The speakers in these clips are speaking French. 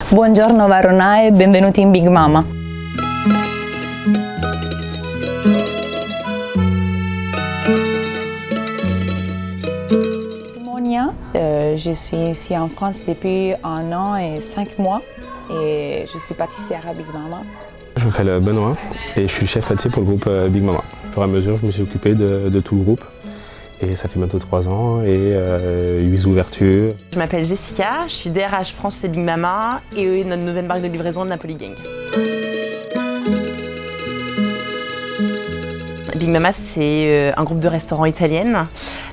Buongiorno Varona e benvenuti in Big Mama. Simonia, je suis ici en France depuis 1 an et 5 mois et je suis pâtissière à Big Mama. Je m'appelle Benoît et je suis chef pâtissier pour le groupe Big Mama. Au fur et à mesure, je me suis occupé de tout le groupe et ça fait bientôt 3 ans et 8 ouvertures. Je m'appelle Jessica, je suis DRH France chez Big Mama et notre nouvelle marque de livraison de Napoli Gang. Big Mama, c'est un groupe de restaurants italiennes.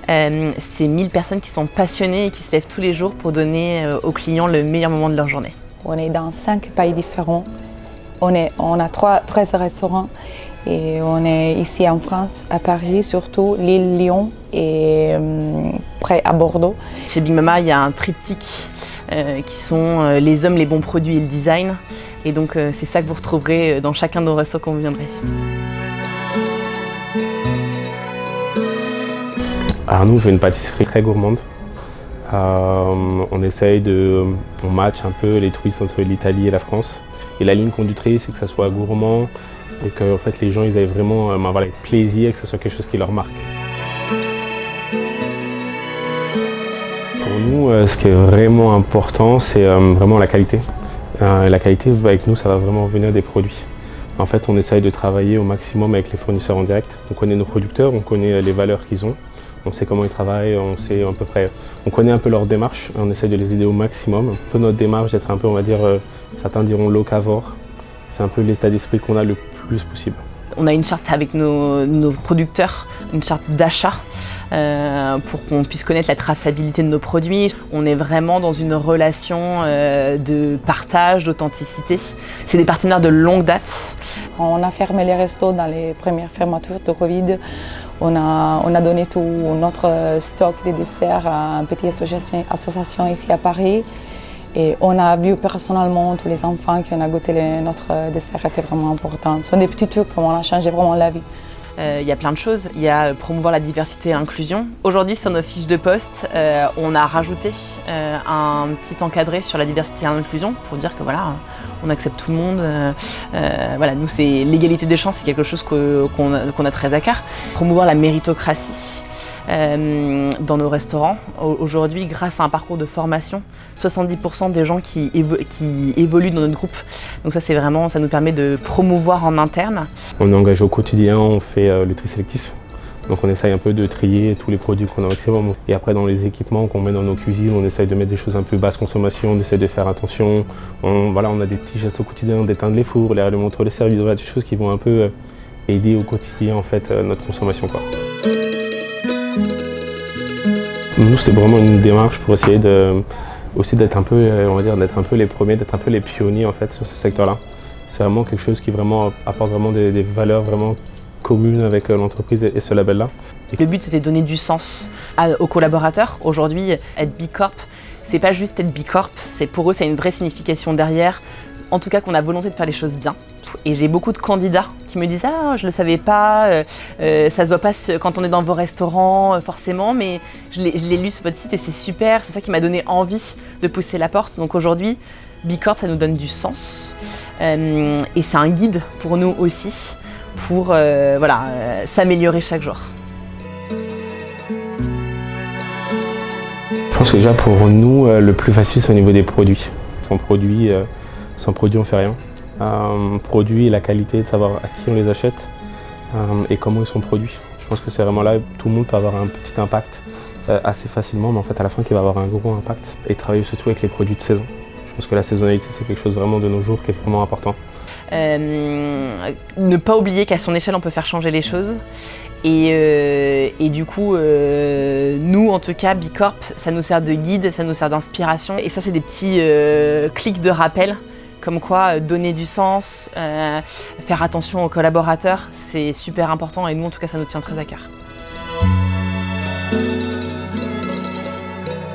C'est 1000 personnes qui sont passionnées et qui se lèvent tous les jours pour donner aux clients le meilleur moment de leur journée. On est dans 5 pays différents. On a 13 restaurants et on est ici en France, à Paris surtout, Lille, Lyon et près à Bordeaux. Chez Big Mama, il y a un triptyque qui sont les hommes, les bons produits et le design. Et donc c'est ça que vous retrouverez dans chacun de nos restaurants quand vous viendrez. Alors nous, on fait une pâtisserie très gourmande. On match un peu les twists entre l'Italie et la France. Et la ligne conductrice, c'est que ça soit gourmand et que en fait, les gens ils aient vraiment plaisir, que ce soit quelque chose qui leur marque. Pour nous, ce qui est vraiment important, c'est vraiment la qualité. La qualité, avec nous, ça va vraiment venir des produits. En fait, on essaye de travailler au maximum avec les fournisseurs en direct. On connaît nos producteurs, on connaît les valeurs qu'ils ont. On sait comment ils travaillent, on connaît un peu leur démarche, on essaie de les aider au maximum. Un peu notre démarche d'être un peu, on va dire, certains diront locavore. C'est un peu l'état d'esprit qu'on a le plus possible. On a une charte avec nos producteurs, une charte d'achat pour qu'on puisse connaître la traçabilité de nos produits. On est vraiment dans une relation de partage, d'authenticité. C'est des partenaires de longue date. Quand on a fermé les restos dans les premières fermetures de Covid, on a donné tout notre stock de desserts à une petite association ici à Paris. Et on a vu personnellement tous les enfants qui ont goûté notre dessert, c'était vraiment important. Ce sont des petits trucs comme on a changé vraiment la vie. Il y a plein de choses. Il y a promouvoir la diversité et l'inclusion. Aujourd'hui, sur nos fiches de poste, on a rajouté un petit encadré sur la diversité et l'inclusion pour dire que voilà, on accepte tout le monde. Voilà, nous, c'est l'égalité des chances, c'est quelque chose qu'on a très à cœur. Promouvoir la méritocratie dans nos restaurants. Aujourd'hui, grâce à un parcours de formation, 70% des gens qui évoluent dans notre groupe. Donc ça, c'est vraiment, ça nous permet de promouvoir en interne. On est engagé au quotidien, on fait le tri sélectif. Donc on essaye un peu de trier tous les produits qu'on a au maximum. Et après dans les équipements qu'on met dans nos cuisines, on essaye de mettre des choses un peu basse consommation, on essaye de faire attention. On a des petits gestes au quotidien, d'éteindre les fours, les règlements entre les services, des choses qui vont un peu aider au quotidien en fait notre consommation, quoi. Nous c'est vraiment une démarche pour essayer d'être un peu, on va dire, d'être un peu les premiers, d'être un peu les pionniers en fait sur ce secteur-là. C'est vraiment quelque chose qui vraiment apporte vraiment des valeurs vraiment communes avec l'entreprise et ce label-là. Le but, c'était de donner du sens aux collaborateurs. Aujourd'hui, être B Corp, c'est pas juste être B Corp, pour eux, ça a une vraie signification derrière. En tout cas, qu'on a volonté de faire les choses bien. Et j'ai beaucoup de candidats qui me disent « Ah, je le savais pas, ça se voit pas quand on est dans vos restaurants, forcément, mais je l'ai lu sur votre site et c'est super, c'est ça qui m'a donné envie de pousser la porte. » Donc aujourd'hui, B Corp, ça nous donne du sens et c'est un guide pour nous aussi pour s'améliorer chaque jour. Je pense que déjà pour nous, le plus facile c'est au niveau des produits. Sans produit, on fait rien. Produit et la qualité, de savoir à qui on les achète et comment ils sont produits. Je pense que c'est vraiment là, tout le monde peut avoir un petit impact assez facilement, mais en fait à la fin qui va avoir un gros impact. Et travailler surtout avec les produits de saison. Je pense que la saisonnalité c'est quelque chose vraiment de nos jours qui est vraiment important. Ne pas oublier qu'à son échelle on peut faire changer les choses et du coup nous en tout cas B Corp ça nous sert de guide, ça nous sert d'inspiration et ça c'est des petits clics de rappel comme quoi donner du sens, faire attention aux collaborateurs c'est super important et nous en tout cas ça nous tient très à cœur.